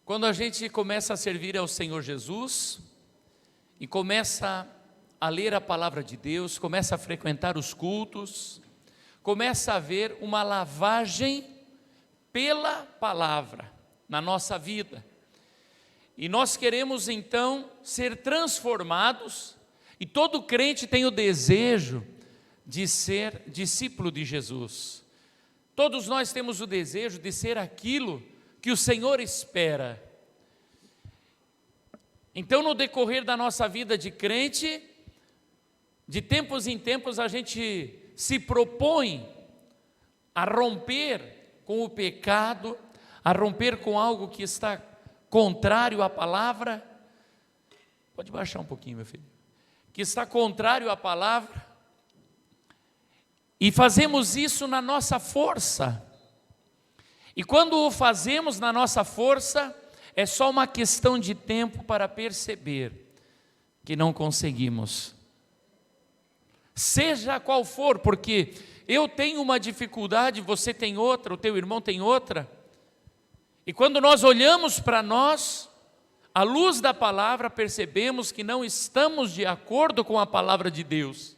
Quando a gente começa a servir ao Senhor Jesus e começa a ler a palavra de Deus, começa a frequentar os cultos, começa a haver uma lavagem pela palavra na nossa vida. E nós queremos então ser transformados, e todo crente tem o desejo de ser discípulo de Jesus. Todos nós temos o desejo de ser aquilo que o Senhor espera. Então, no decorrer da nossa vida de crente, de tempos em tempos a gente se propõe a romper com o pecado, a romper com algo que está contrário à palavra. Pode baixar um pouquinho, meu filho. Que está contrário à palavra. E fazemos isso na nossa força. E quando o fazemos na nossa força, é só uma questão de tempo para perceber que não conseguimos. Seja qual for, porque eu tenho uma dificuldade, você tem outra, o teu irmão tem outra. E quando nós olhamos para nós, à luz da palavra, percebemos que não estamos de acordo com a palavra de Deus.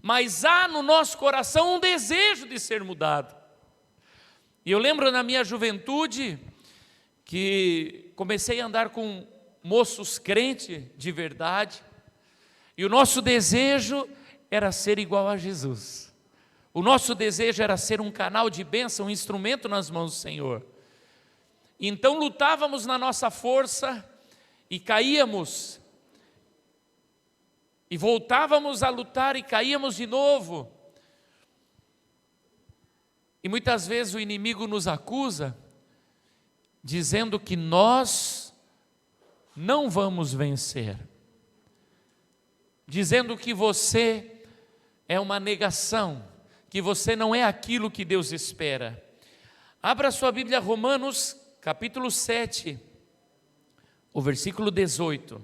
Mas há no nosso coração um desejo de ser mudado. E eu lembro na minha juventude que comecei a andar com moços crentes de verdade, e o nosso desejo era ser igual a Jesus. O nosso desejo era ser um canal de bênção, um instrumento nas mãos do Senhor. Então lutávamos na nossa força e caíamos, e voltávamos a lutar e caíamos de novo. E muitas vezes o inimigo nos acusa, dizendo que nós não vamos vencer, dizendo que você é uma negação, que você não é aquilo que Deus espera. Abra sua Bíblia, Romanos capítulo 7, o versículo 18.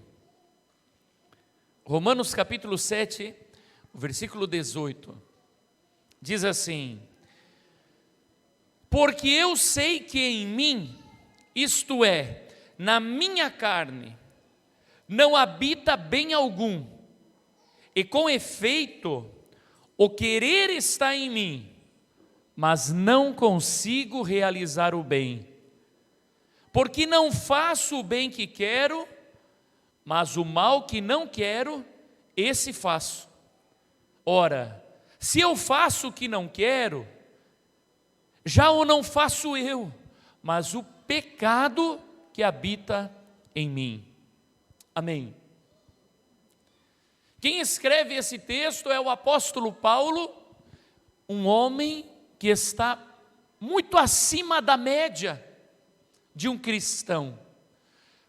Romanos capítulo 7, o versículo 18, diz assim: porque eu sei que em mim, isto é, na minha carne, não habita bem algum, e com efeito, o querer está em mim, mas não consigo realizar o bem. Porque não faço o bem que quero, mas o mal que não quero, esse faço. Ora, se eu faço o que não quero, já o não faço eu, mas o pecado que habita em mim. Amém. Quem escreve esse texto é o apóstolo Paulo, um homem que está muito acima da média de um cristão.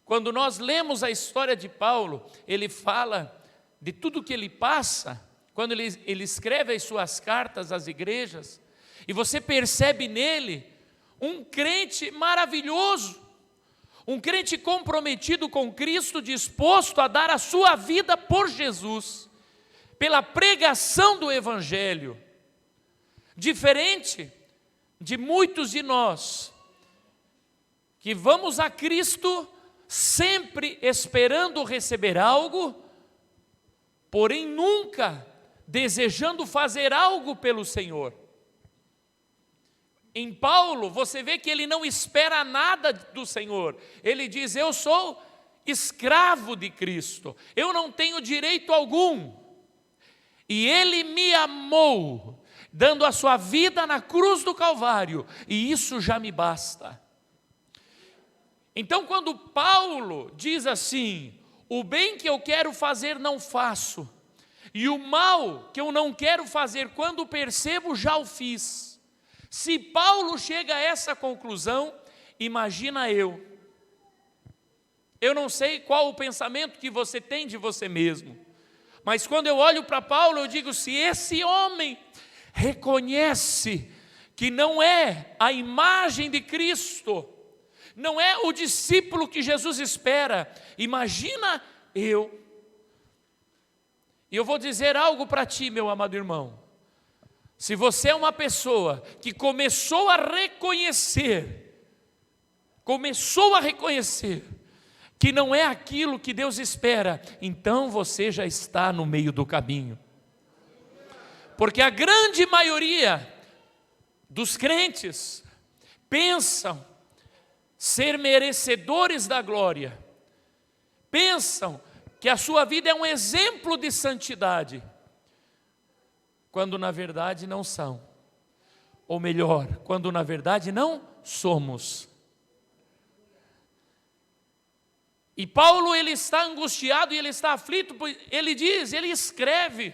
Quando nós lemos a história de Paulo, ele fala de tudo que ele passa, quando ele escreve as suas cartas às igrejas, e você percebe nele um crente maravilhoso, um crente comprometido com Cristo, disposto a dar a sua vida por Jesus, pela pregação do Evangelho, diferente de muitos de nós, que vamos a Cristo sempre esperando receber algo, porém nunca desejando fazer algo pelo Senhor. Em Paulo, você vê que ele não espera nada do Senhor. Ele diz: eu sou escravo de Cristo, eu não tenho direito algum. E Ele me amou, dando a sua vida na cruz do Calvário, e isso já me basta. Então, quando Paulo diz assim: o bem que eu quero fazer não faço, e o mal que eu não quero fazer, quando percebo, já o fiz. Se Paulo chega a essa conclusão, imagina eu. Eu não sei qual o pensamento que você tem de você mesmo, mas quando eu olho para Paulo, eu digo: se esse homem reconhece que não é a imagem de Cristo, não é o discípulo que Jesus espera, imagina eu. E eu vou dizer algo para ti, meu amado irmão. Se você é uma pessoa que começou a reconhecer começou a reconhecer que não é aquilo que Deus espera, então você já está no meio do caminho. Porque a grande maioria dos crentes pensam ser merecedores da glória, pensam que a sua vida é um exemplo de santidade, quando na verdade não são, ou melhor, quando na verdade não somos. E Paulo, ele está angustiado e ele está aflito, ele diz, ele escreve,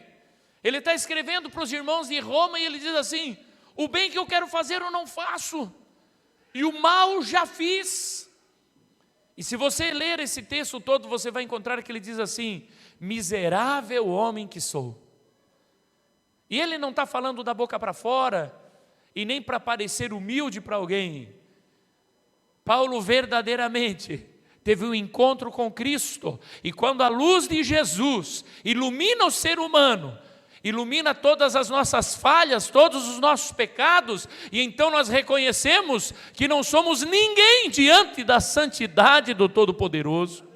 ele está escrevendo para os irmãos de Roma e ele diz assim: o bem que eu quero fazer eu não faço, e o mal já fiz. E se você ler esse texto todo, você vai encontrar que ele diz assim: miserável homem que sou. E ele não está falando da boca para fora, e nem para parecer humilde para alguém. Paulo verdadeiramente teve um encontro com Cristo, e quando a luz de Jesus ilumina o ser humano, ilumina todas as nossas falhas, todos os nossos pecados, e então nós reconhecemos que não somos ninguém diante da santidade do Todo-Poderoso.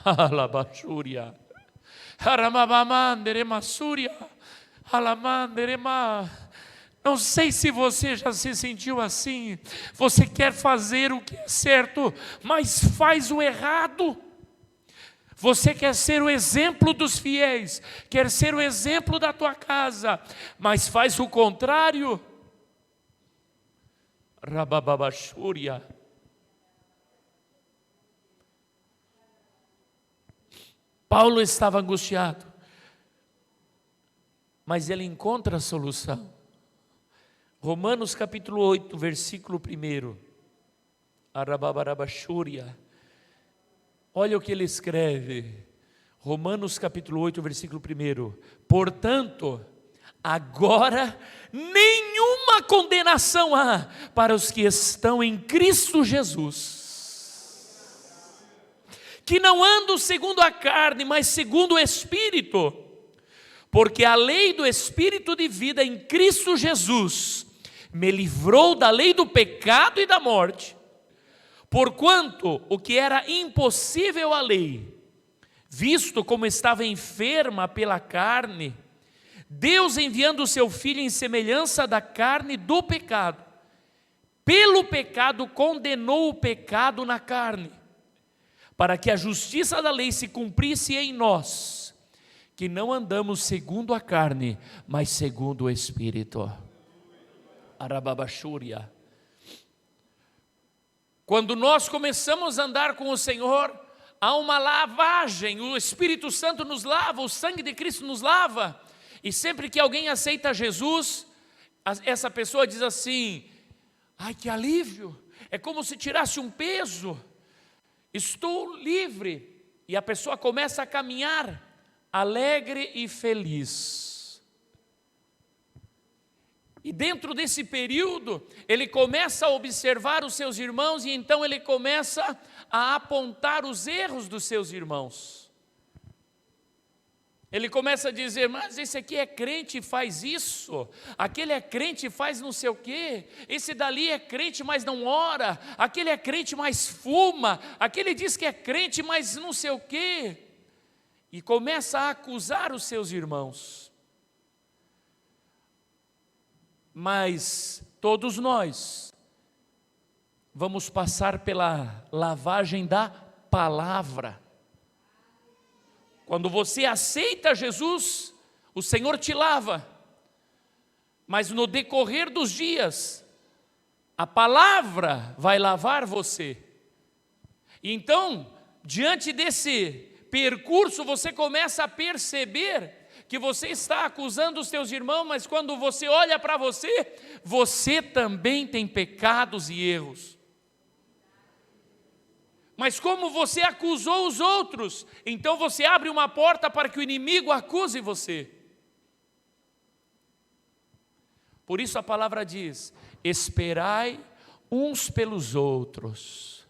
Alabachúria, aramabamandere-massúria, alamandere-ma. Não sei se você já se sentiu assim. Você quer fazer o que é certo, mas faz o errado. Você quer ser o exemplo dos fiéis, quer ser o exemplo da tua casa, mas faz o contrário. Rabababachúria. Paulo estava angustiado, mas ele encontra a solução. Romanos capítulo 8, versículo 1. Arababarabachúria. Olha o que ele escreve. Romanos capítulo 8, versículo 1. Portanto, agora nenhuma condenação há para os que estão em Cristo Jesus, que não andam segundo a carne, mas segundo o Espírito. Porque a lei do Espírito de vida em Cristo Jesus me livrou da lei do pecado e da morte. Porquanto o que era impossível à lei, visto como estava enferma pela carne, Deus, enviando o seu Filho em semelhança da carne do pecado, pelo pecado condenou o pecado na carne, para que a justiça da lei se cumprisse em nós, que não andamos segundo a carne, mas segundo o Espírito. Arababachúria. Quando nós começamos a andar com o Senhor, há uma lavagem, o Espírito Santo nos lava, o sangue de Cristo nos lava, e sempre que alguém aceita Jesus, essa pessoa diz assim: ai, que alívio, é como se tirasse um peso, estou livre, e a pessoa começa a caminhar alegre e feliz. E dentro desse período, ele começa a observar os seus irmãos, e então ele começa a apontar os erros dos seus irmãos. Ele começa a dizer: mas esse aqui é crente e faz isso, aquele é crente e faz não sei o quê, esse dali é crente mas não ora, aquele é crente mas fuma, aquele diz que é crente mas não sei o quê. E começa a acusar os seus irmãos. Mas todos nós vamos passar pela lavagem da palavra. Quando você aceita Jesus, o Senhor te lava. Mas no decorrer dos dias, a palavra vai lavar você. E então, diante desse percurso, você começa a perceber que você está acusando os seus irmãos, mas quando você olha para você, você também tem pecados e erros. Mas como você acusou os outros, então você abre uma porta para que o inimigo acuse você. Por isso a palavra diz: esperai uns pelos outros.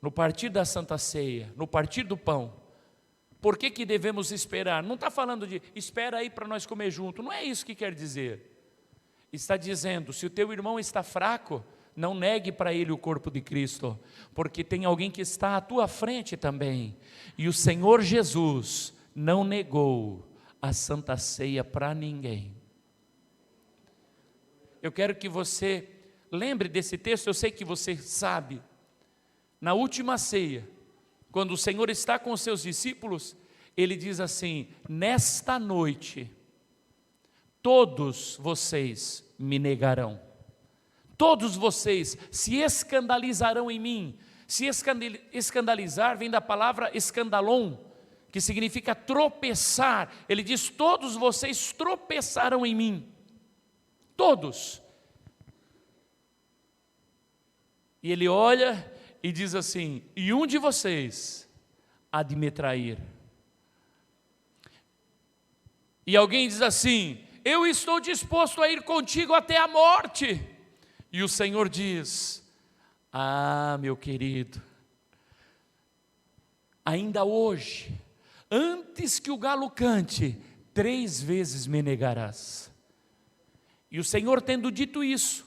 No partir da Santa Ceia, no partir do pão. Por que devemos esperar? Não está falando de espera aí para nós comer junto, não é isso que quer dizer. Está dizendo, se o teu irmão está fraco, não negue para ele o corpo de Cristo, porque tem alguém que está à tua frente também. E o Senhor Jesus não negou a Santa Ceia para ninguém. Eu quero que você lembre desse texto, eu sei que você sabe. Na última ceia, quando o Senhor está com os seus discípulos, Ele diz assim: nesta noite, todos vocês me negarão. Todos vocês se escandalizarão em mim. Se escandalizar vem da palavra escandalon, que significa tropeçar. Ele diz: todos vocês tropeçarão em mim. Todos. E ele olha e diz assim: e um de vocês há de me trair. E alguém diz assim: eu estou disposto a ir contigo até a morte. E o Senhor diz: ah, meu querido, ainda hoje, antes que o galo cante, 3 vezes me negarás. E o Senhor, tendo dito isso,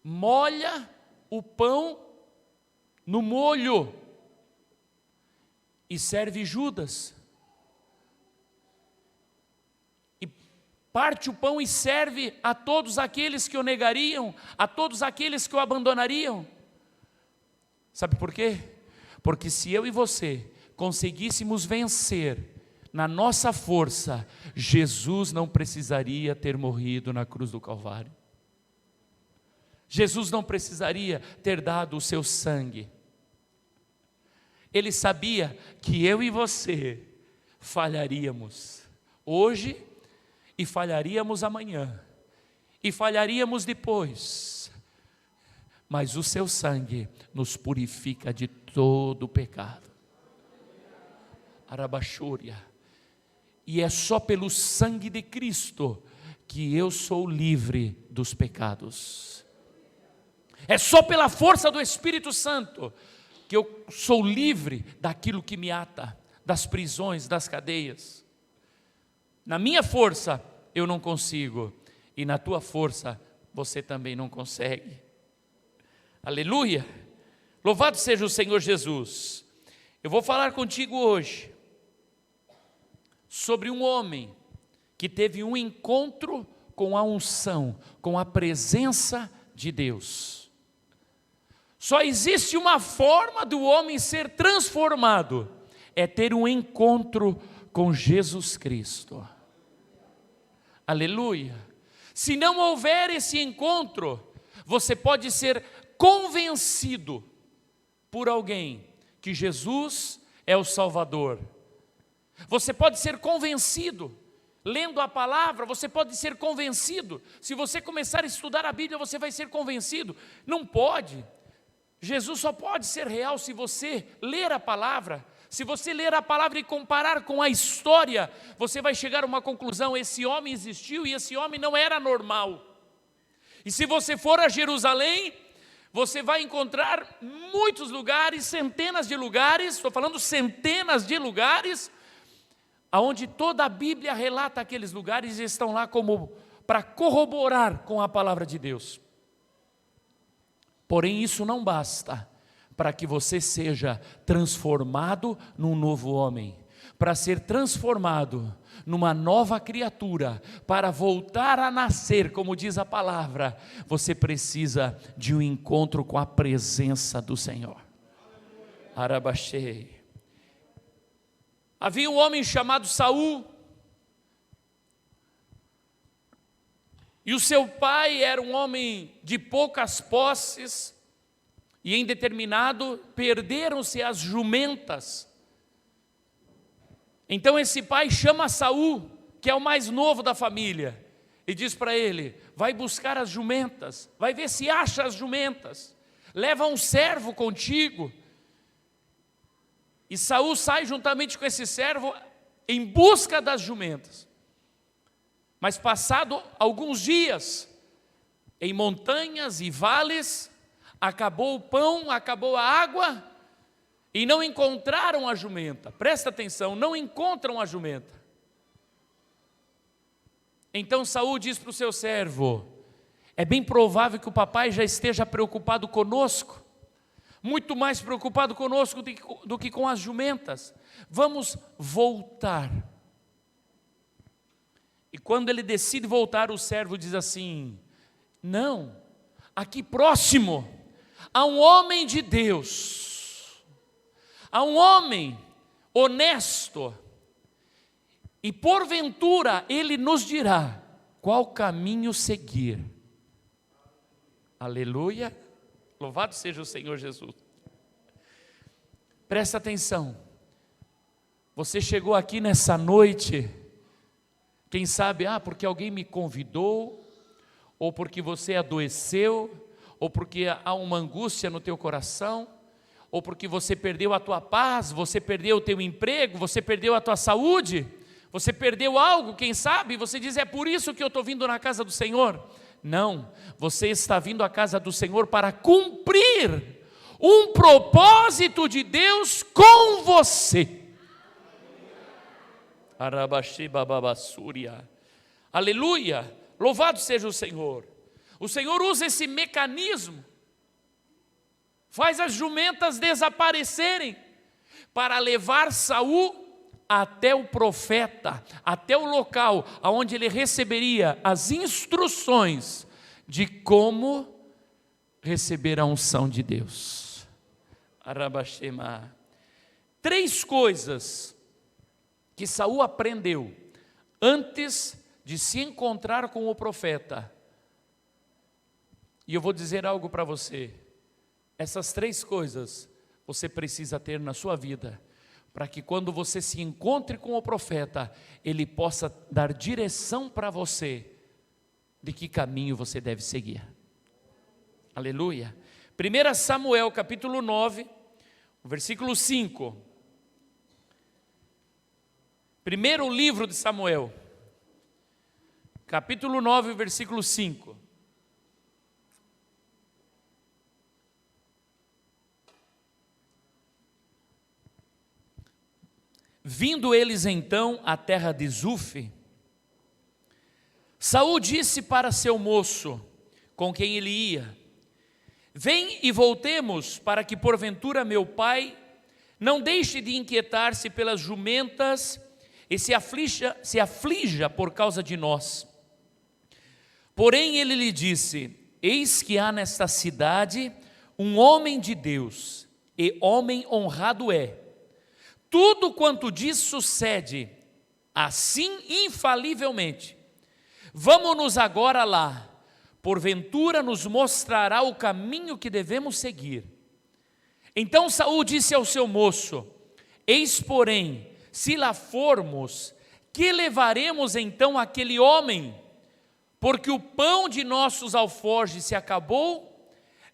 molha o pão no molho e serve Judas. E parte o pão e serve a todos aqueles que o negariam, a todos aqueles que o abandonariam. Sabe por quê? Porque se eu e você conseguíssemos vencer na nossa força, Jesus não precisaria ter morrido na cruz do Calvário. Jesus não precisaria ter dado o seu sangue. Ele sabia que eu e você falharíamos hoje e falharíamos amanhã e falharíamos depois, mas o seu sangue nos purifica de todo o pecado. Arabaxúria. E é só pelo sangue de Cristo que eu sou livre dos pecados. É só pela força do Espírito Santo que eu sou livre daquilo que me ata, das prisões, das cadeias. Na minha força eu não consigo, e na tua força você também não consegue. Aleluia! Louvado seja o Senhor Jesus. Eu vou falar contigo hoje sobre um homem que teve um encontro com a unção, com a presença de Deus. Só existe uma forma do homem ser transformado, é ter um encontro com Jesus Cristo. Aleluia! Se não houver esse encontro, você pode ser convencido por alguém que Jesus é o Salvador. Você pode ser convencido, lendo a palavra, você pode ser convencido. Se você começar a estudar a Bíblia, você vai ser convencido. Não pode. Jesus só pode ser real se você ler a palavra. Se você ler a palavra e comparar com a história, você vai chegar a uma conclusão: esse homem existiu e esse homem não era normal. E se você for a Jerusalém, você vai encontrar muitos lugares, centenas de lugares, estou falando centenas de lugares, onde toda a Bíblia relata aqueles lugares e estão lá como para corroborar com a palavra de Deus. Porém, isso não basta para que você seja transformado num novo homem. Para ser transformado numa nova criatura, para voltar a nascer, como diz a palavra, você precisa de um encontro com a presença do Senhor. Arabaxei. Havia um homem chamado Saul, e o seu pai era um homem de poucas posses, e em determinado perderam-se as jumentas. Então esse pai chama Saul, que é o mais novo da família, e diz para ele: vai buscar as jumentas, vai ver se acha as jumentas, leva um servo contigo. E Saul sai juntamente com esse servo em busca das jumentas. Mas passado alguns dias, em montanhas e vales, acabou o pão, acabou a água, e não encontraram a jumenta. Presta atenção, não encontram a jumenta. Então Saul diz para o seu servo: É bem provável que o papai já esteja preocupado conosco, muito mais preocupado conosco do que com as jumentas. Vamos voltar. E quando ele decide voltar, o servo diz assim: não, aqui próximo, há um homem de Deus, há um homem honesto, e porventura ele nos dirá qual caminho seguir. Aleluia, louvado seja o Senhor Jesus. Presta atenção, você chegou aqui nessa noite, quem sabe, porque alguém me convidou, ou porque você adoeceu, ou porque há uma angústia no teu coração, ou porque você perdeu a tua paz, você perdeu o teu emprego, você perdeu a tua saúde, você perdeu algo, quem sabe, você diz: é por isso que eu estou vindo na casa do Senhor. Não, você está vindo à casa do Senhor para cumprir um propósito de Deus com você. Aleluia, louvado seja o Senhor. O Senhor usa esse mecanismo, faz as jumentas desaparecerem, para levar Saul até o profeta, até o local onde ele receberia as instruções de como receber a unção de Deus. Arabashema. 3 coisas que Saul aprendeu antes de se encontrar com o profeta. E eu vou dizer algo para você. Essas 3 coisas você precisa ter na sua vida, para que quando você se encontre com o profeta, ele possa dar direção para você de que caminho você deve seguir. Aleluia. 1 Samuel capítulo 9, versículo 5. Primeiro livro de Samuel, capítulo 9, versículo 5. Vindo eles então à terra de Zufe, Saul disse para seu moço, com quem ele ia: vem e voltemos, para que porventura meu pai não deixe de inquietar-se pelas jumentas e se aflija por causa de nós. Porém ele lhe disse: eis que há nesta cidade um homem de Deus, e homem honrado é. Tudo quanto diz sucede, assim infalivelmente. Vamos-nos agora lá, porventura nos mostrará o caminho que devemos seguir. Então Saul disse ao seu moço: eis porém, se lá formos, que levaremos então aquele homem? Porque o pão de nossos alforjes se acabou,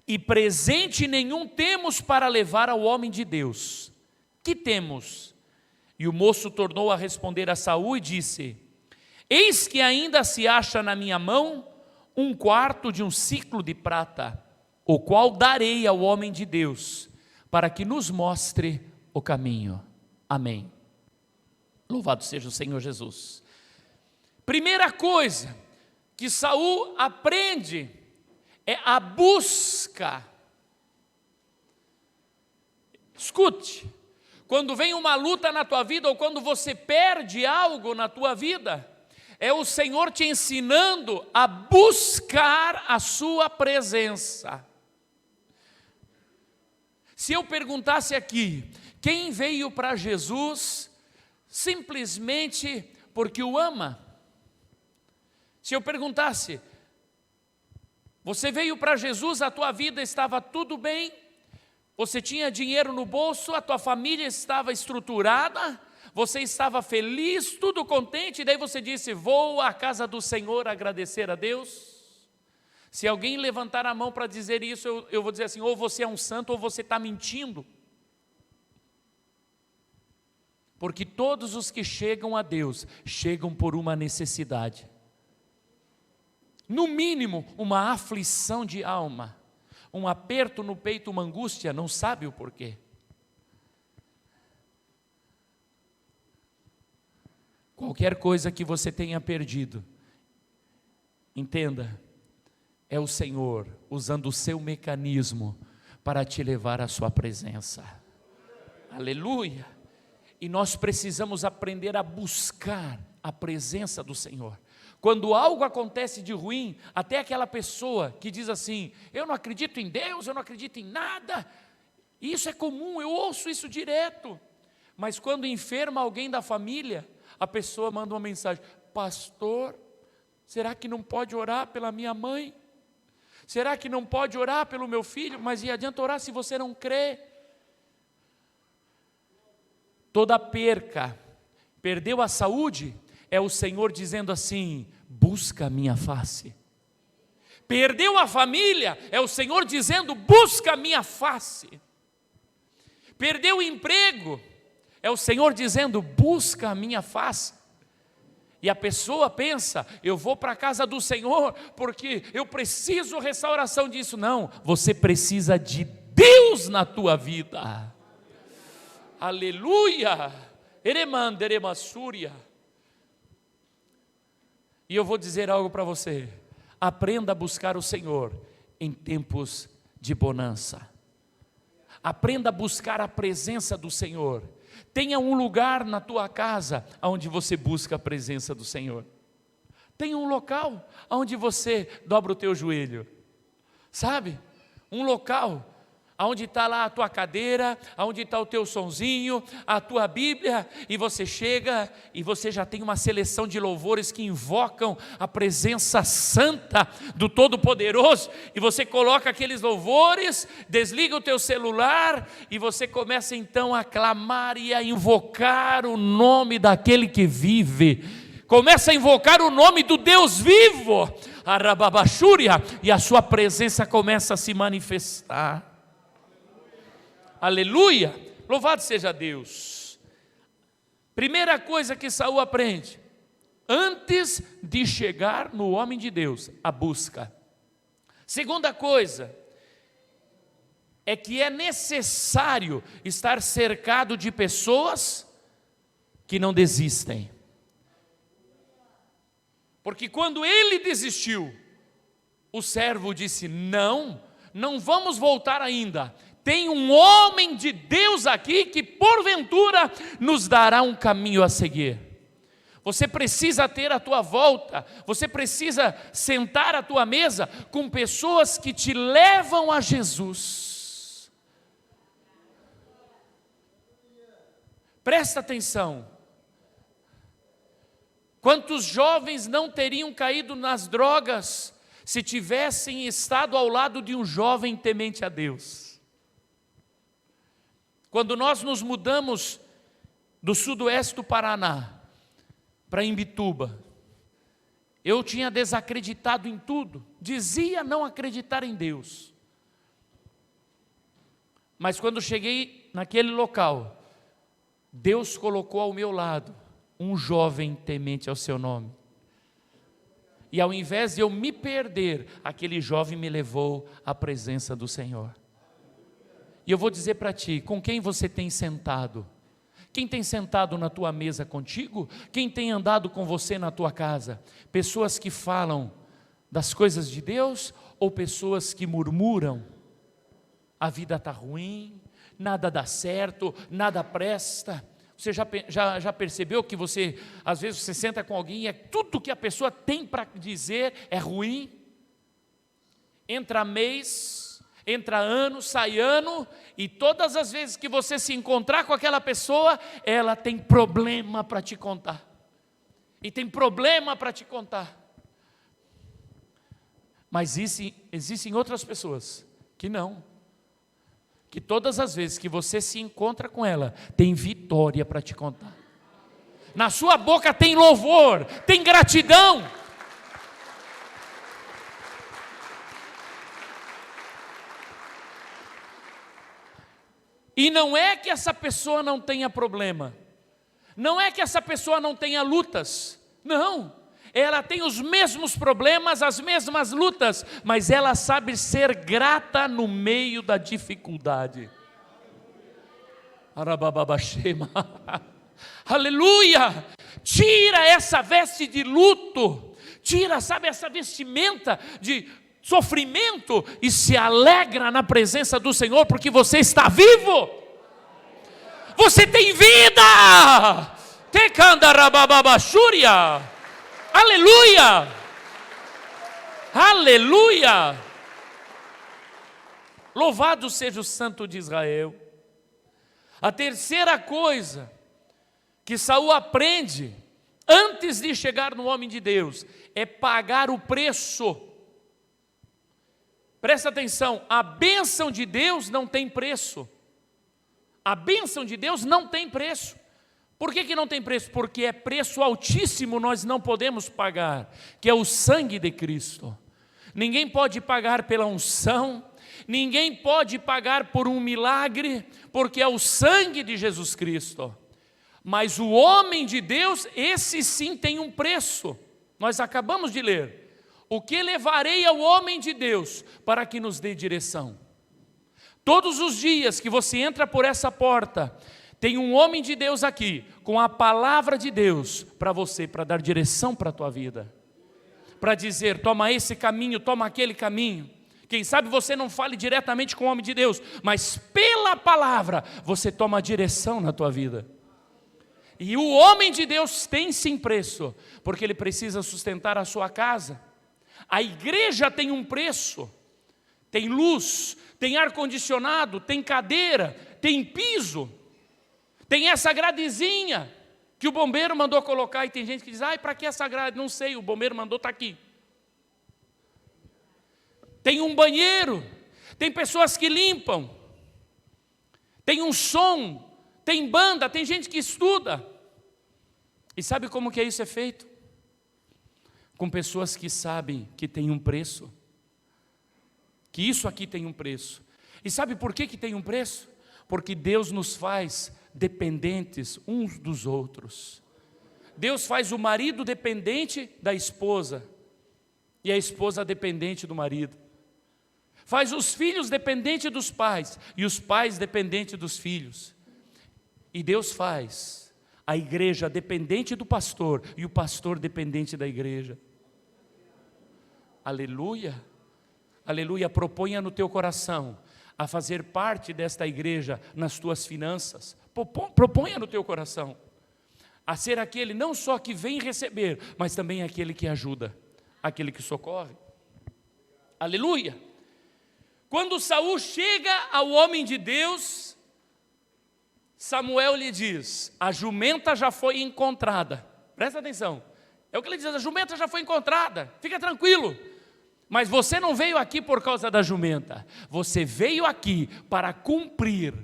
e presente nenhum temos para levar ao homem de Deus. Que temos? E o moço tornou a responder a Saul e disse: eis que ainda se acha na minha mão 1/4 de um siclo de prata, o qual darei ao homem de Deus, para que nos mostre o caminho. Amém. Louvado seja o Senhor Jesus. Primeira coisa que Saul aprende é a busca. Escute, quando vem uma luta na tua vida, ou quando você perde algo na tua vida, é o Senhor te ensinando a buscar a sua presença. Se eu perguntasse aqui, quem veio para Jesus simplesmente porque o ama? Se eu perguntasse, você veio para Jesus, a tua vida estava tudo bem, você tinha dinheiro no bolso, a tua família estava estruturada, você estava feliz, tudo contente, e daí você disse: vou à casa do Senhor agradecer a Deus. Se alguém levantar a mão para dizer isso, eu vou dizer assim: ou você é um santo ou você está mentindo. Porque todos os que chegam a Deus, chegam por uma necessidade. No mínimo, uma aflição de alma, um aperto no peito, uma angústia, não sabe o porquê. Qualquer coisa que você tenha perdido, entenda, é o Senhor usando o seu mecanismo para te levar à sua presença. Aleluia! E nós precisamos aprender a buscar a presença do Senhor. Quando algo acontece de ruim, até aquela pessoa que diz assim: eu não acredito em Deus, eu não acredito em nada. Isso é comum, eu ouço isso direto. Mas quando enferma alguém da família, a pessoa manda uma mensagem: pastor, será que não pode orar pela minha mãe? Será que não pode orar pelo meu filho? Mas e adianta orar se você não crê? Toda perca, perdeu a saúde, é o Senhor dizendo assim: busca a minha face. Perdeu a família, é o Senhor dizendo: busca a minha face. Perdeu o emprego, é o Senhor dizendo: busca a minha face. E a pessoa pensa: eu vou para a casa do Senhor porque eu preciso restauração disso. Não, você precisa de Deus na tua vida. Aleluia! Eremanderemassúria. E eu vou dizer algo para você: aprenda a buscar o Senhor em tempos de bonança. Aprenda a buscar a presença do Senhor. Tenha um lugar na tua casa onde você busca a presença do Senhor. Tenha um local onde você dobra o teu joelho. Sabe? Um local onde está lá a tua cadeira, onde está o teu sonzinho, a tua Bíblia, e você chega e você já tem uma seleção de louvores que invocam a presença santa do Todo-Poderoso, e você coloca aqueles louvores, desliga o teu celular, e você começa então a clamar e a invocar o nome daquele que vive, começa a invocar o nome do Deus vivo, Arababachúria, e a sua presença começa a se manifestar. Aleluia, louvado seja Deus. Primeira coisa que Saul aprende, antes de chegar no homem de Deus, a busca. Segunda coisa, é que é necessário estar cercado de pessoas que não desistem. Porque quando ele desistiu, o servo disse: não vamos voltar ainda. Tem um homem de Deus aqui que porventura nos dará um caminho a seguir. Você precisa ter à tua volta, você precisa sentar à tua mesa com pessoas que te levam a Jesus. Presta atenção. Quantos jovens não teriam caído nas drogas se tivessem estado ao lado de um jovem temente a Deus? Quando nós nos mudamos do sudoeste do Paraná para Imbituba, eu tinha desacreditado em tudo, dizia não acreditar em Deus. Mas quando cheguei naquele local, Deus colocou ao meu lado um jovem temente ao seu nome. E ao invés de eu me perder, aquele jovem me levou à presença do Senhor. E eu vou dizer para ti, com quem você tem sentado? Quem tem sentado na tua mesa contigo? Quem tem andado com você na tua casa? Pessoas que falam das coisas de Deus ou pessoas que murmuram? A vida está ruim, nada dá certo, nada presta. Você já percebeu que você, às vezes você senta com alguém e tudo que a pessoa tem para dizer é ruim? Entra mês, entra ano, sai ano, e todas as vezes que você se encontrar com aquela pessoa, ela tem problema para te contar. E tem problema para te contar. Mas existem outras pessoas que não. Que todas as vezes que você se encontra com ela, tem vitória para te contar. Na sua boca tem louvor, tem gratidão. E não é que essa pessoa não tenha problema, não é que essa pessoa não tenha lutas, não, ela tem os mesmos problemas, as mesmas lutas, mas ela sabe ser grata no meio da dificuldade. Aleluia! Tira essa veste de luto, tira, sabe, essa vestimenta de sofrimento e se alegra na presença do Senhor, porque você está vivo. Você tem vida. Tecandarabababachúria. Aleluia. Aleluia. Louvado seja o Santo de Israel. A terceira coisa que Saul aprende antes de chegar no homem de Deus é pagar o preço. Presta atenção, a bênção de Deus não tem preço. A bênção de Deus não tem preço. Por que não tem preço? Porque é preço altíssimo, nós não podemos pagar, que é o sangue de Cristo. Ninguém pode pagar pela unção, ninguém pode pagar por um milagre, porque é o sangue de Jesus Cristo. Mas o homem de Deus, esse sim tem um preço. Nós acabamos de ler. O que levarei ao homem de Deus para que nos dê direção? Todos os dias que você entra por essa porta, tem um homem de Deus aqui, com a palavra de Deus para você, para dar direção para a tua vida. Para dizer, toma esse caminho, toma aquele caminho. Quem sabe você não fale diretamente com o homem de Deus, mas pela palavra você toma a direção na tua vida. E o homem de Deus tem sim preço, porque ele precisa sustentar a sua casa. A igreja tem um preço, tem luz, tem ar-condicionado, tem cadeira, tem piso, tem essa gradezinha que o bombeiro mandou colocar, e tem gente que diz, para que essa grade? Não sei, o bombeiro mandou, está aqui. Tem um banheiro, tem pessoas que limpam, tem um som, tem banda, tem gente que estuda. E sabe como que isso é feito? Com pessoas que sabem que tem um preço, que isso aqui tem um preço. E sabe por que tem um preço? Porque Deus nos faz dependentes uns dos outros. Deus faz o marido dependente da esposa, e a esposa dependente do marido. Faz os filhos dependentes dos pais, e os pais dependentes dos filhos. E Deus faz a igreja dependente do pastor, e o pastor dependente da igreja. Aleluia, aleluia. Proponha no teu coração a fazer parte desta igreja nas tuas finanças. Proponha no teu coração a ser aquele não só que vem receber, mas também aquele que ajuda, aquele que socorre. Aleluia. Quando Saul chega ao homem de Deus, Samuel lhe diz, a jumenta já foi encontrada. Presta atenção, é o que ele diz, a jumenta já foi encontrada, fica tranquilo. Mas você não veio aqui por causa da jumenta, você veio aqui para cumprir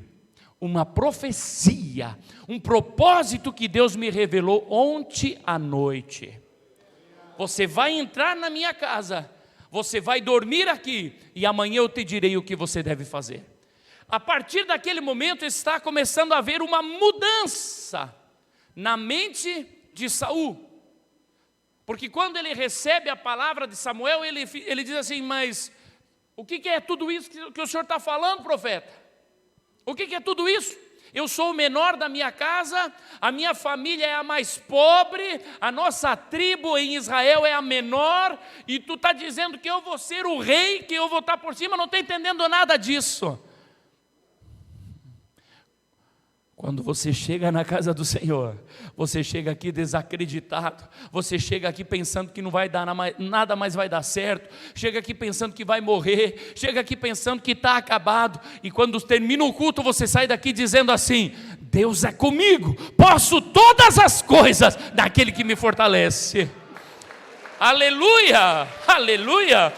uma profecia, um propósito que Deus me revelou ontem à noite. Você vai entrar na minha casa, você vai dormir aqui, e amanhã eu te direi o que você deve fazer. A partir daquele momento está começando a haver uma mudança na mente de Saul. Porque quando ele recebe a palavra de Samuel, ele diz assim, mas o que é tudo isso que o senhor está falando, profeta? O que é tudo isso? Eu sou o menor da minha casa, a minha família é a mais pobre, a nossa tribo em Israel é a menor, e tu está dizendo que eu vou ser o rei, que eu vou estar por cima, não estou entendendo nada disso. Quando você chega na casa do Senhor, você chega aqui desacreditado, você chega aqui pensando que não vai dar nada mais vai dar certo, chega aqui pensando que vai morrer, chega aqui pensando que está acabado, e quando termina o culto você sai daqui dizendo assim, Deus é comigo, posso todas as coisas daquele que me fortalece. Aleluia, aleluia.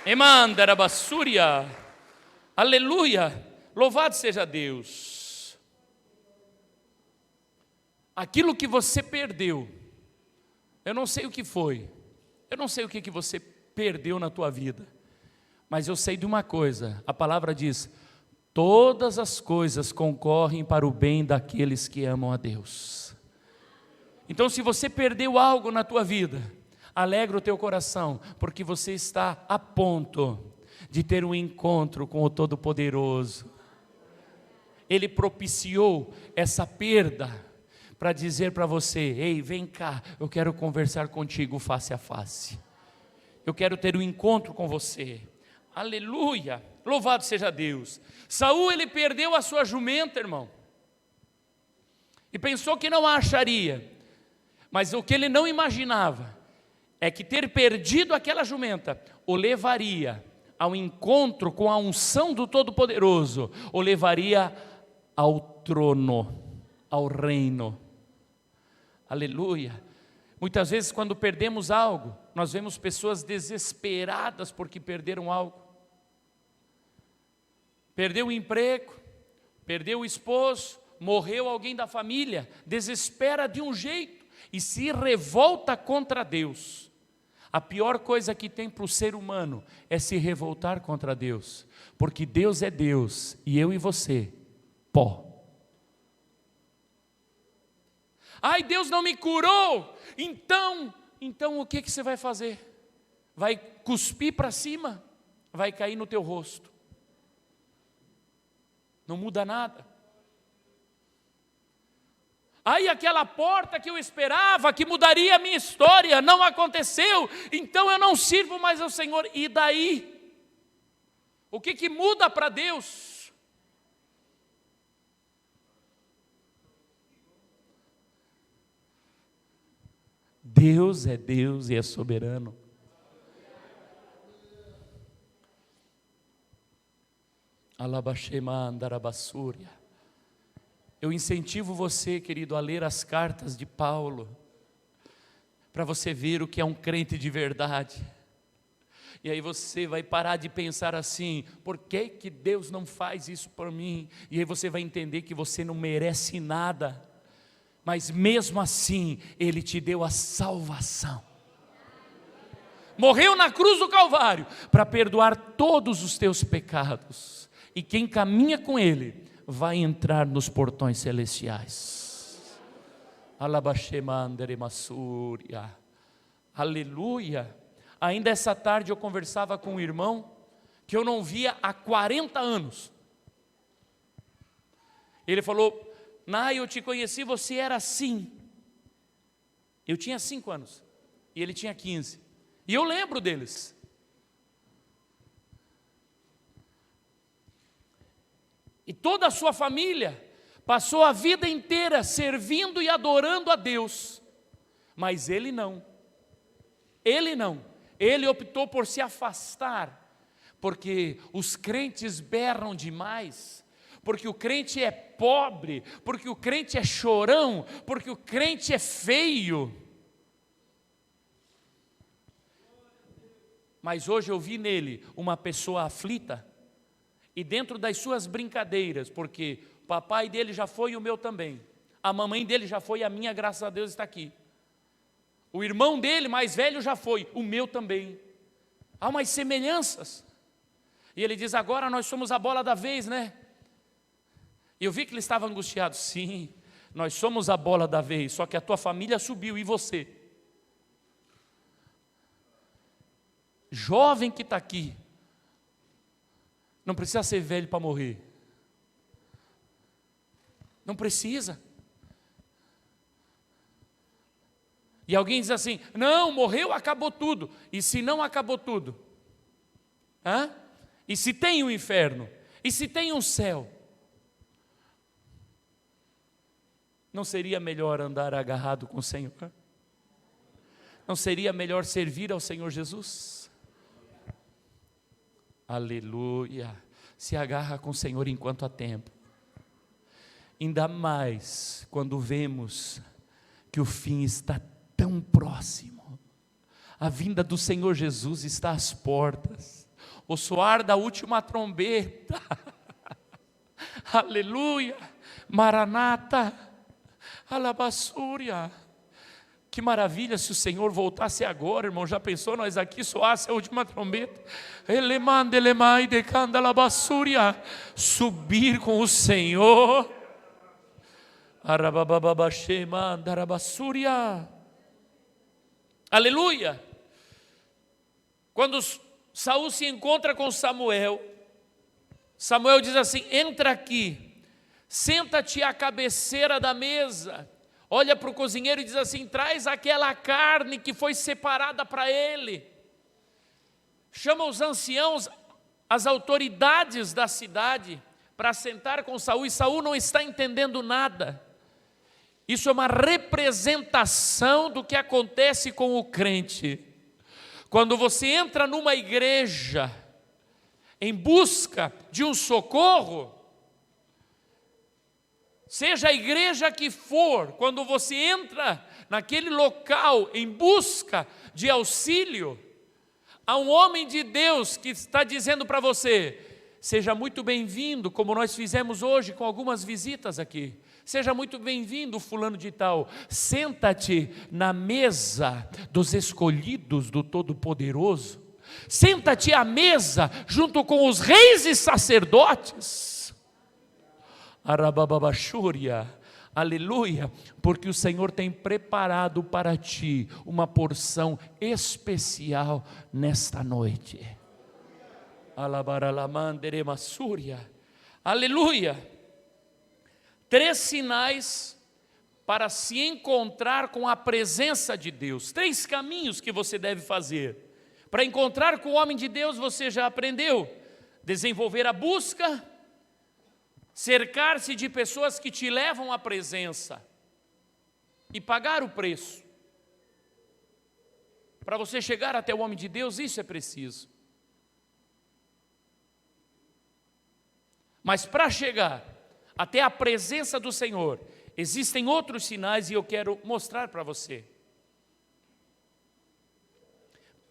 Emandarabassúria, aleluia. Louvado seja Deus. Aquilo que você perdeu, eu não sei o que foi, eu não sei o que você perdeu na tua vida, mas eu sei de uma coisa, a palavra diz, todas as coisas concorrem para o bem daqueles que amam a Deus. Então se você perdeu algo na tua vida, alegra o teu coração, porque você está a ponto de ter um encontro com o Todo-Poderoso. Ele propiciou essa perda para dizer para você, ei, vem cá, eu quero conversar contigo face a face. eu quero ter um encontro com você. Aleluia, louvado seja Deus. Saul, ele perdeu a sua jumenta, irmão, e pensou que não a acharia, mas o que ele não imaginava é que ter perdido aquela jumenta o levaria ao encontro com a unção do Todo-Poderoso, o levaria ao trono, ao reino. Aleluia. Muitas vezes quando perdemos algo, nós vemos pessoas desesperadas porque perderam algo. Perdeu o emprego, perdeu o esposo, morreu alguém da família, desespera de um jeito e se revolta contra Deus. A pior coisa que tem para o ser humano é se revoltar contra Deus, porque Deus é Deus e eu e você, pó. Ai, Deus não me curou, então o que você vai fazer? Vai cuspir para cima? Vai cair no teu rosto? Não muda nada. Aí aquela porta que eu esperava, que mudaria a minha história, não aconteceu, então eu não sirvo mais ao Senhor. E daí? O que muda para Deus? Deus é Deus e é soberano. Alabaxema andarabassúria. Eu incentivo você, querido, a ler as cartas de Paulo, para você ver o que é um crente de verdade. E aí você vai parar de pensar assim, por que Deus não faz isso por mim? E aí você vai entender que você não merece nada, mas mesmo assim, Ele te deu a salvação. Morreu na cruz do Calvário, para perdoar todos os teus pecados. E quem caminha com Ele, vai entrar nos portões celestiais. Aleluia. Ainda essa tarde eu conversava com um irmão que eu não via há 40 anos. Ele falou: Nai, eu te conheci, você era assim. Eu tinha 5 anos e ele tinha 15. E eu lembro deles. E toda a sua família passou a vida inteira servindo e adorando a Deus. Mas ele não. Ele não. Ele optou por se afastar, porque os crentes berram demais, porque o crente é pobre, porque o crente é chorão, porque o crente é feio. Mas hoje eu vi nele uma pessoa aflita, e dentro das suas brincadeiras, porque o papai dele já foi e o meu também, a mamãe dele já foi e a minha, graças a Deus, está aqui. O irmão dele, mais velho, já foi, o meu também. Há umas semelhanças. E ele diz: agora nós somos a bola da vez, né? E eu vi que ele estava angustiado. Sim, nós somos a bola da vez, só que a tua família subiu, e você? Jovem que está aqui, não precisa ser velho para morrer. Não precisa. E alguém diz assim: não, morreu, acabou tudo. E se não acabou tudo? Hã? E se tem um inferno? E se tem um céu? Não seria melhor andar agarrado com o Senhor? Não seria melhor servir ao Senhor Jesus? Aleluia. Se agarra com o Senhor enquanto há tempo. Ainda mais quando vemos que o fim está tão próximo. A vinda do Senhor Jesus está às portas. O soar da última trombeta. Aleluia. Maranata. Alabassúria. Que maravilha se o Senhor voltasse agora, irmão. Já pensou nós aqui soasse a última trombeta? Subir com o Senhor. Aleluia. Quando Saul se encontra com Samuel, Samuel diz assim: entra aqui, senta-te à cabeceira da mesa. Olha para o cozinheiro e diz assim: traz aquela carne que foi separada para ele. chama os anciãos, as autoridades da cidade, para sentar com Saul, e Saul não está entendendo nada. Isso é uma representação do que acontece com o crente. Quando você entra numa igreja em busca de um socorro, seja a igreja que for, quando você entra naquele local em busca de auxílio, há um homem de Deus que está dizendo para você: seja muito bem-vindo, como nós fizemos hoje com algumas visitas aqui. Seja muito bem-vindo, fulano de tal. Senta-te na mesa dos escolhidos do Todo-Poderoso. Senta-te à mesa junto com os reis e sacerdotes. Arabababachúria. Aleluia, porque o Senhor tem preparado para ti uma porção especial nesta noite. Alabaralamandere-massúria. Aleluia. 3 sinais para se encontrar com a presença de Deus. 3 caminhos que você deve fazer. Para encontrar com o homem de Deus, você já aprendeu. Desenvolver a busca, cercar-se de pessoas que te levam à presença e pagar o preço. Para você chegar até o homem de Deus, isso é preciso. Mas para chegar até a presença do Senhor, existem outros sinais e eu quero mostrar para você.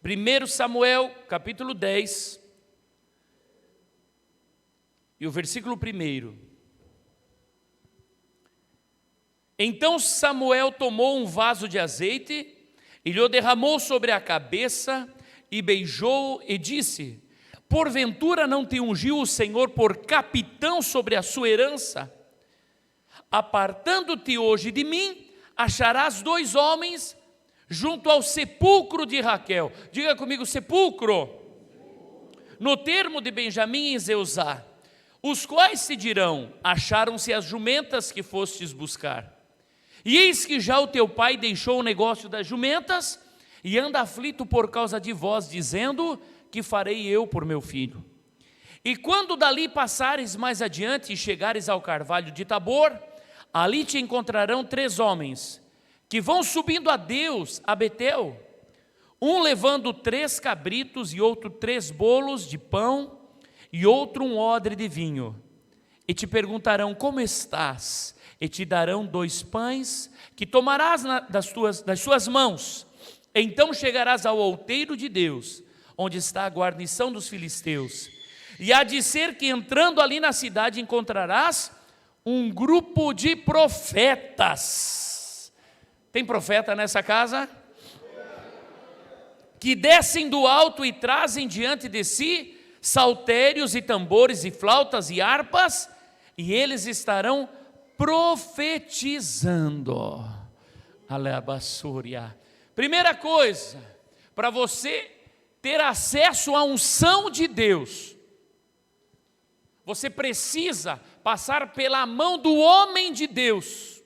1 Samuel, capítulo 10, e o versículo 1. Então Samuel tomou um vaso de azeite, e lhe o derramou sobre a cabeça, e beijou-o, e disse: porventura não te ungiu o Senhor por capitão sobre a sua herança? Apartando-te hoje de mim, acharás 2 homens junto ao sepulcro de Raquel. Diga comigo, sepulcro. No termo de Benjamim em Zeusá, os quais te dirão: acharam-se as jumentas que fostes buscar. E eis que já o teu pai deixou o negócio das jumentas, e anda aflito por causa de vós, dizendo: que farei eu por meu filho? E quando dali passares mais adiante e chegares ao carvalho de Tabor, ali te encontrarão 3 homens, que vão subindo a Deus, a Betel, um levando 3 cabritos, e outro 3 bolos de pão, e outro um odre de vinho. E te perguntarão: como estás? E te darão 2 pães, que tomarás das suas mãos. Então chegarás ao outeiro de Deus, onde está a guarnição dos filisteus. E há de ser que entrando ali na cidade encontrarás um grupo de profetas. Tem profeta nessa casa? Que descem do alto e trazem diante de si saltérios e tambores e flautas e harpas, e eles estarão profetizando. Alabassúria. Primeira coisa, para você ter acesso à unção de Deus, você precisa passar pela mão do homem de Deus.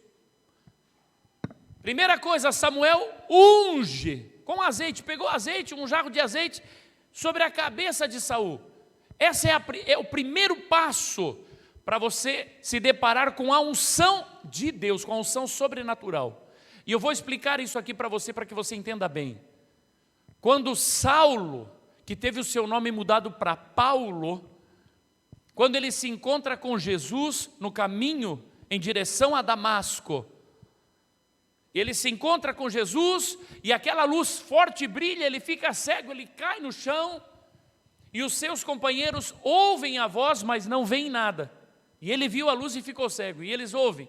Primeira coisa, Samuel unge com azeite, pegou azeite, um jarro de azeite, sobre a cabeça de Saul. Esse é o primeiro passo para você se deparar com a unção de Deus, com a unção sobrenatural. E eu vou explicar isso aqui para você que você entenda bem. Quando Saulo, que teve o seu nome mudado para Paulo, quando ele se encontra com Jesus no caminho em direção a Damasco, ele se encontra com Jesus e aquela luz forte brilha, ele fica cego, ele cai no chão e os seus companheiros ouvem a voz, mas não veem nada. E ele viu a luz e ficou cego, e eles ouvem.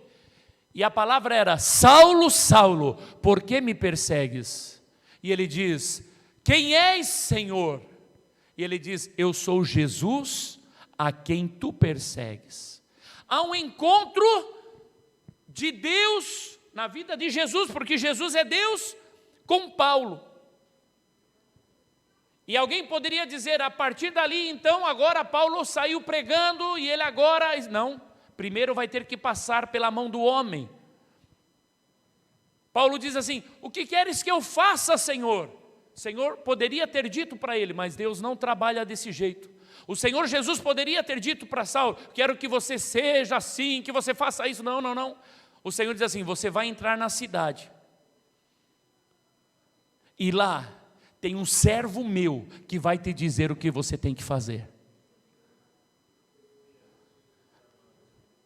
E a palavra era: Saulo, Saulo, por que me persegues? E ele diz: quem és, Senhor? E ele diz: eu sou Jesus, a quem tu persegues. Há um encontro de Deus na vida de Jesus, porque Jesus é Deus, com Paulo. E alguém poderia dizer: a partir dali então, agora Paulo saiu pregando e ele agora... Não, primeiro vai ter que passar pela mão do homem. Paulo diz assim: o que queres que eu faça, Senhor? O Senhor poderia ter dito para ele, mas Deus não trabalha desse jeito. O Senhor Jesus poderia ter dito para Saulo: quero que você seja assim, que você faça isso. Não, não, não. O Senhor diz assim: você vai entrar na cidade, e lá tem um servo meu que vai te dizer o que você tem que fazer.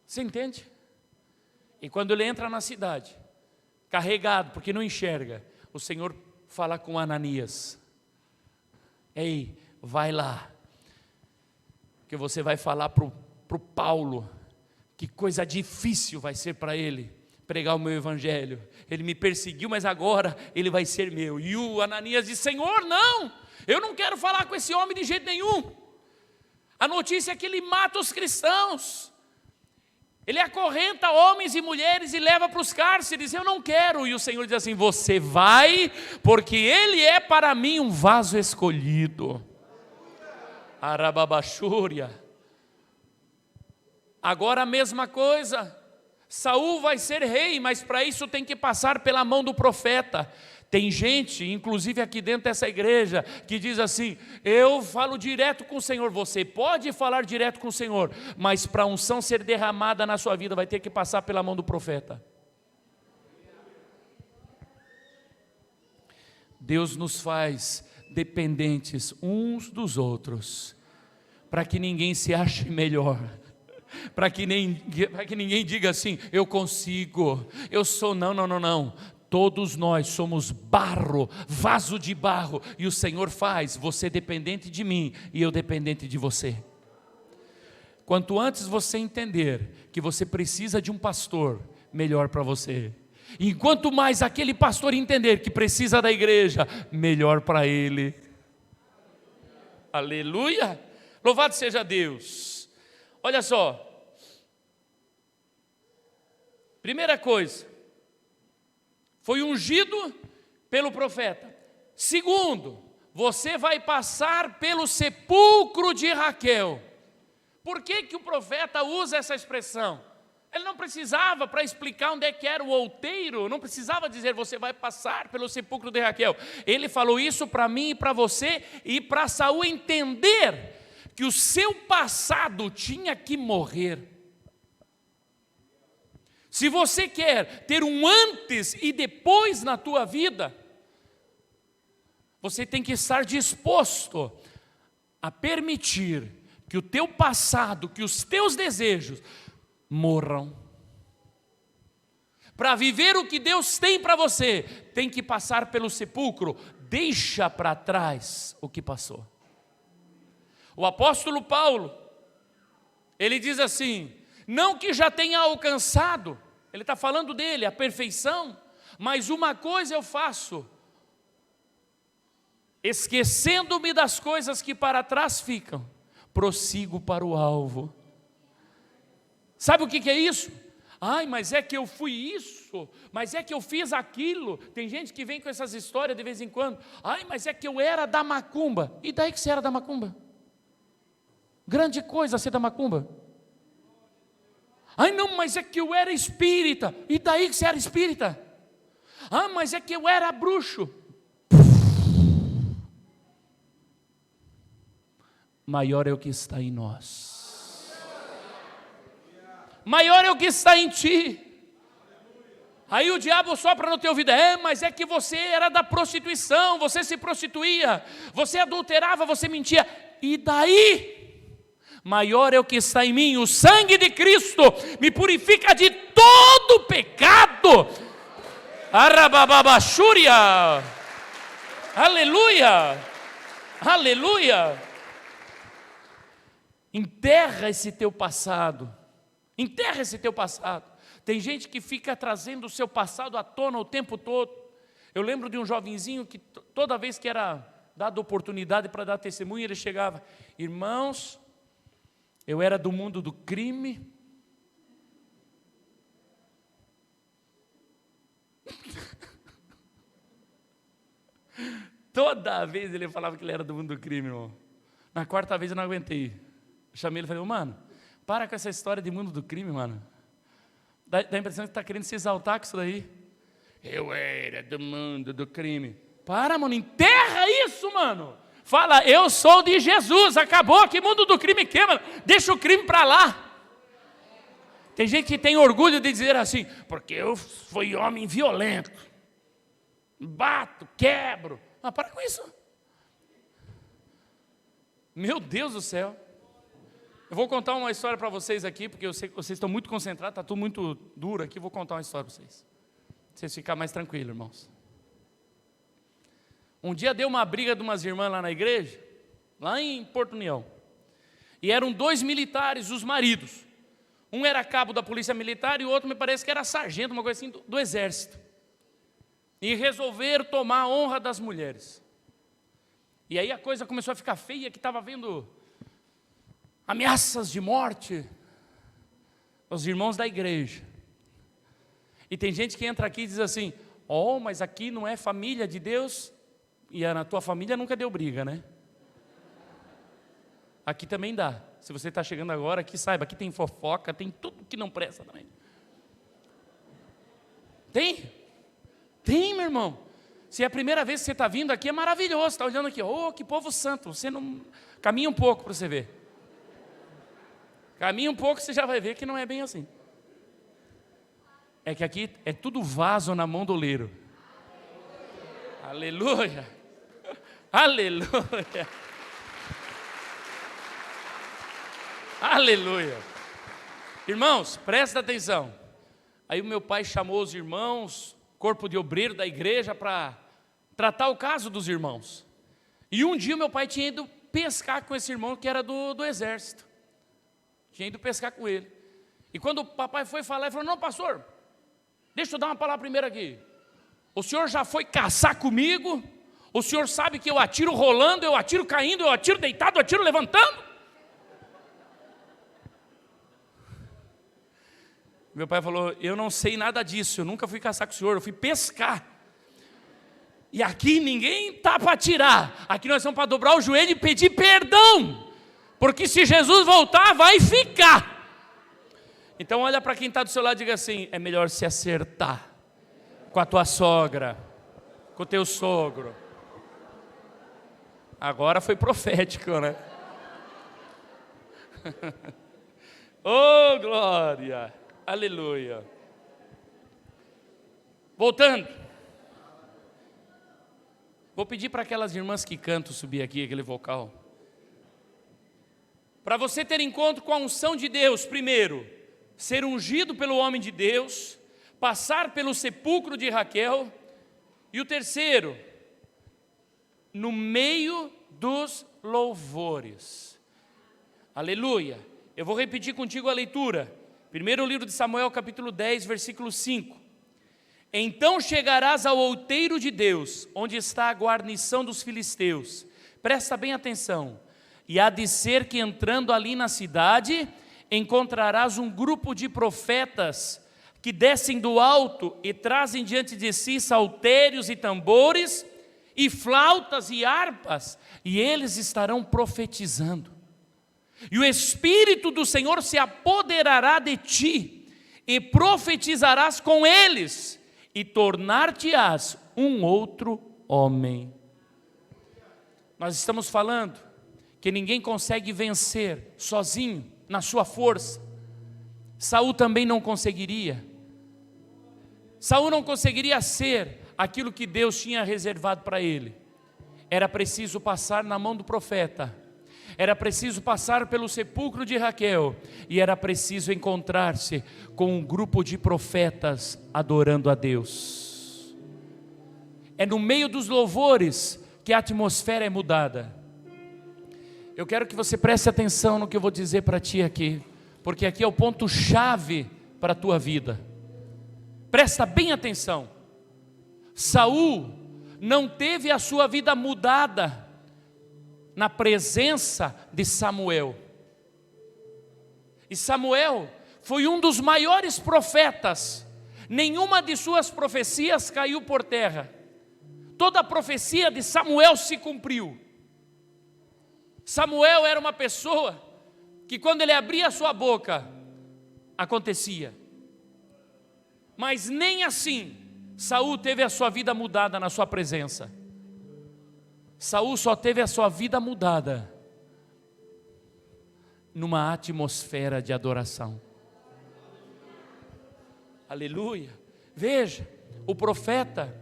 Você entende? E quando ele entra na cidade, carregado, porque não enxerga, o Senhor fala com Ananias: ei, vai lá, que você vai falar para o Paulo, que coisa difícil vai ser para ele pregar o meu evangelho. Ele me perseguiu, mas agora ele vai ser meu. E o Ananias diz: Senhor, não, eu não quero falar com esse homem de jeito nenhum. A notícia é que ele mata os cristãos, ele acorrenta homens e mulheres e leva para os cárceres. Eu não quero. E o Senhor diz assim: você vai, porque ele é para mim um vaso escolhido. Arababachúria. Agora a mesma coisa, Saul vai ser rei, mas para isso tem que passar pela mão do profeta. Tem gente, inclusive aqui dentro dessa igreja, que diz assim: eu falo direto com o Senhor. Você pode falar direto com o Senhor, mas para a unção ser derramada na sua vida, vai ter que passar pela mão do profeta. Deus nos faz dependentes uns dos outros, para que ninguém se ache melhor, para que ninguém diga assim: eu consigo, eu sou. Não, não, não, não. Todos nós somos barro, vaso de barro, e o Senhor faz você dependente de mim e eu dependente de você. Quanto antes você entender que você precisa de um pastor, melhor para você. E quanto mais aquele pastor entender que precisa da igreja, melhor para ele. Aleluia! Louvado seja Deus. Olha só. Primeira coisa, foi ungido pelo profeta. Segundo, você vai passar pelo sepulcro de Raquel. Por que que o profeta usa essa expressão? Ele não precisava, para explicar onde é que era o outeiro, não precisava dizer: você vai passar pelo sepulcro de Raquel. Ele falou isso para mim e para você, e para Saul entender que o seu passado tinha que morrer. Se você quer ter um antes e depois na tua vida, você tem que estar disposto a permitir que o teu passado, que os teus desejos morram. Para viver o que Deus tem para você, tem que passar pelo sepulcro. Deixa para trás o que passou. O apóstolo Paulo, ele diz assim: não que já tenha alcançado, ele está falando dele, a perfeição, mas uma coisa eu faço, esquecendo-me das coisas que para trás ficam, prossigo para o alvo. Sabe o que é isso? Ai, mas é que eu fui isso, mas é que eu fiz aquilo. Tem gente que vem com essas histórias de vez em quando. Ai, mas é que eu era da macumba. E daí que você era da macumba? Grande coisa ser da macumba. Ai não, mas é que eu era espírita. E daí que você era espírita? Ah, mas é que eu era bruxo. Maior é o que está em nós. Maior é o que está em ti. Aí o diabo sopra no teu ouvido: mas é que você era da prostituição, você se prostituía, você adulterava, você mentia. E daí? Maior é o que está em mim, o sangue de Cristo me purifica de todo pecado. Arabababachúria. Aleluia. Aleluia. Enterra esse teu passado. Enterra esse teu passado. Tem gente que fica trazendo o seu passado à tona o tempo todo. Eu lembro de um jovenzinho que toda vez que era dada oportunidade para dar testemunho, ele chegava: irmãos, eu era do mundo do crime. Toda vez ele falava que ele era do mundo do crime, irmão. Na quarta vez eu não aguentei. Eu chamei ele e falei: mano, para com essa história de mundo do crime, mano. Dá a impressão que está querendo se exaltar com isso daí. Eu era do mundo do crime. Para, mano, enterra Deixa isso, mano. Fala, eu sou de Jesus, acabou, que mundo do crime queima, deixa o crime para lá. Tem gente que tem orgulho de dizer assim, porque eu fui homem violento, bato, quebro. Ah, para com isso. Meu Deus do céu. Eu vou contar uma história para vocês aqui, porque eu sei que vocês estão muito concentrados, está tudo muito duro aqui, vou contar uma história para vocês. Pra vocês ficarem mais tranquilos, irmãos. Um dia deu uma briga de umas irmãs lá na igreja, lá em Porto União. E eram 2 militares, os maridos. Um era cabo da polícia militar e o outro me parece que era sargento, uma coisa assim, do exército. E resolveram tomar a honra das mulheres. E aí a coisa começou a ficar feia, que estava havendo ameaças de morte aos irmãos da igreja. E tem gente que entra aqui e diz assim, mas aqui não é família de Deus, e na tua família nunca deu briga, né? Aqui também dá. Se você está chegando agora, aqui saiba, aqui tem fofoca, tem tudo que não presta também. Tem? Tem, meu irmão. Se é a primeira vez que você está vindo aqui, é maravilhoso. Está olhando aqui, que povo santo. Você não... Caminha um pouco para você ver. Caminha um pouco, você já vai ver que não é bem assim. É que aqui é tudo vaso na mão do oleiro. Aleluia. Aleluia. Aleluia. Irmãos, presta atenção. Aí o meu pai chamou os irmãos, corpo de obreiro da igreja, para tratar o caso dos irmãos. E um dia o meu pai tinha ido pescar com esse irmão que era do exército. Tinha ido pescar com ele. E quando o papai foi falar, ele falou, não, pastor, deixa eu dar uma palavra primeiro aqui. O senhor já foi caçar comigo? O senhor sabe que eu atiro rolando, eu atiro caindo, eu atiro deitado, eu atiro levantando? Meu pai falou, eu não sei nada disso, eu nunca fui caçar com o senhor, eu fui pescar. E aqui ninguém está para atirar, aqui nós estamos para dobrar o joelho e pedir perdão, porque se Jesus voltar, vai ficar. Então olha para quem está do seu lado e diga assim, é melhor se acertar com a tua sogra, com o teu sogro. Agora foi profético, né? Oh, glória! Aleluia. Voltando. Vou pedir para aquelas irmãs que cantam subir aqui, aquele vocal. Para você ter encontro com a unção de Deus, primeiro, ser ungido pelo homem de Deus, passar pelo sepulcro de Raquel, e o terceiro, no meio dos louvores. Aleluia. Eu vou repetir contigo a leitura. Primeiro livro de Samuel, capítulo 10, versículo 5. Então chegarás ao outeiro de Deus, onde está a guarnição dos filisteus. Presta bem atenção. E há de ser que entrando ali na cidade, encontrarás um grupo de profetas que descem do alto e trazem diante de si saltérios e tambores, e flautas e harpas, e eles estarão profetizando. E o Espírito do Senhor se apoderará de ti, e profetizarás com eles, e tornar-te-ás um outro homem. Nós estamos falando que ninguém consegue vencer sozinho, na sua força. Saul também não conseguiria. Saul não conseguiria ser aquilo que Deus tinha reservado para ele. Era preciso passar na mão do profeta. Era preciso passar pelo sepulcro de Raquel, e era preciso encontrar-se com um grupo de profetas adorando a Deus. É no meio dos louvores que a atmosfera é mudada. Eu quero que você preste atenção no que eu vou dizer para ti aqui, porque aqui é o ponto chave para a tua vida. Presta bem atenção. Saul não teve a sua vida mudada na presença de Samuel. E Samuel foi um dos maiores profetas. Nenhuma de suas profecias caiu por terra. Toda a profecia de Samuel se cumpriu. Samuel era uma pessoa que quando ele abria a sua boca, acontecia. Mas nem assim Saul teve a sua vida mudada na sua presença. Saul só teve a sua vida mudada numa atmosfera de adoração. Aleluia. Veja, o profeta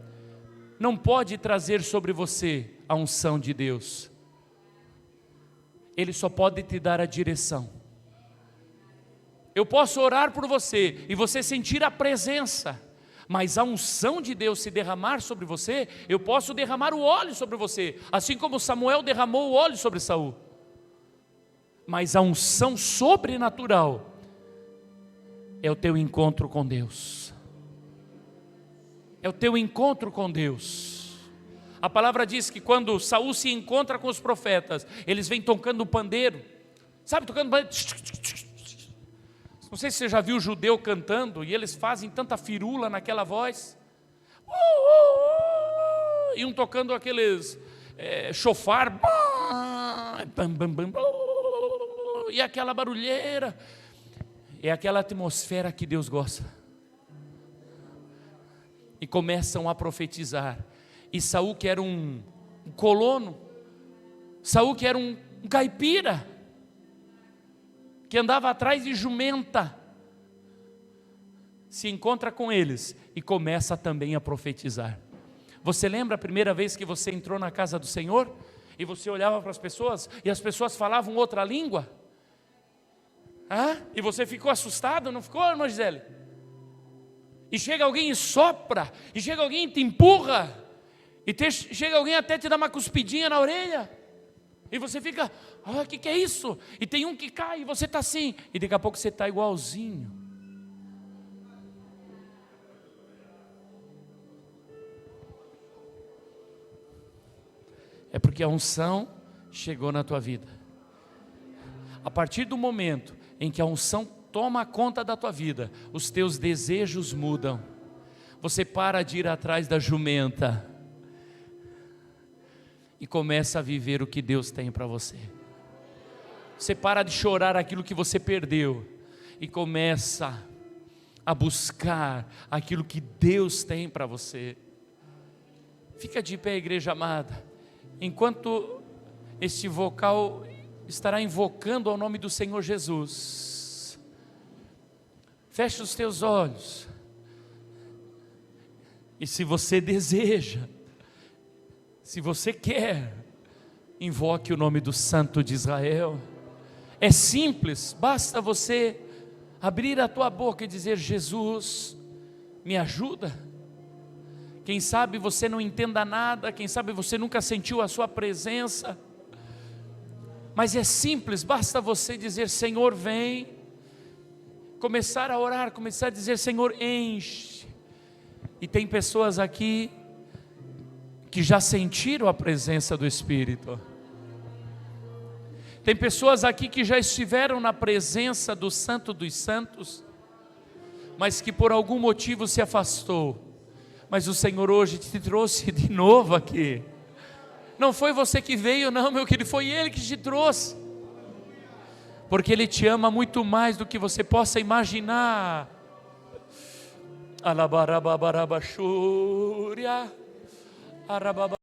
não pode trazer sobre você a unção de Deus. Ele só pode te dar a direção. Eu posso orar por você e você sentir a presença, mas a unção de Deus se derramar sobre você, eu posso derramar o óleo sobre você, assim como Samuel derramou o óleo sobre Saul. Mas a unção sobrenatural é o teu encontro com Deus. É o teu encontro com Deus. A palavra diz que quando Saul se encontra com os profetas, eles vêm tocando o pandeiro. Sabe, tocando o pandeiro. Não sei se você já viu judeu cantando, e eles fazem tanta firula naquela voz. E um tocando aqueles chofar. E aquela barulheira. É aquela atmosfera que Deus gosta. E começam a profetizar. E Saul, que era um colono, Saul, que era um caipira, que andava atrás de jumenta, se encontra com eles e começa também a profetizar. Você lembra a primeira vez que você entrou na casa do Senhor e você olhava para as pessoas e as pessoas falavam outra língua? E você ficou assustado, não ficou, irmã Gisele? E chega alguém e sopra, e chega alguém e te empurra, chega alguém até te dar uma cuspidinha na orelha, e você fica, o que é isso? E tem um que cai e você está assim, e daqui a pouco você está igualzinho. É porque a unção chegou na tua vida. A partir do momento em que a unção toma conta da tua vida, os teus desejos mudam. Você para de ir atrás da jumenta e começa a viver o que Deus tem para você. Você para de chorar aquilo que você perdeu e começa a buscar aquilo que Deus tem para você. Fica de pé, igreja amada, enquanto este vocal estará invocando ao nome do Senhor Jesus. Feche os teus olhos. E se você deseja, se você quer, invoque o nome do Santo de Israel. É simples, basta você abrir a tua boca e dizer: Jesus, me ajuda. Quem sabe você não entenda nada, quem sabe você nunca sentiu a sua presença, mas é simples, basta você dizer: Senhor, vem. Começar a orar, começar a dizer: Senhor, enche. E tem pessoas aqui que já sentiram a presença do Espírito. Tem pessoas aqui que já estiveram na presença do Santo dos Santos, mas que por algum motivo se afastou. Mas o Senhor hoje te trouxe de novo aqui. Não foi você que veio, não, meu querido, foi Ele que te trouxe. Porque Ele te ama muito mais do que você possa imaginar. Alabarabarabaxúria, arababa.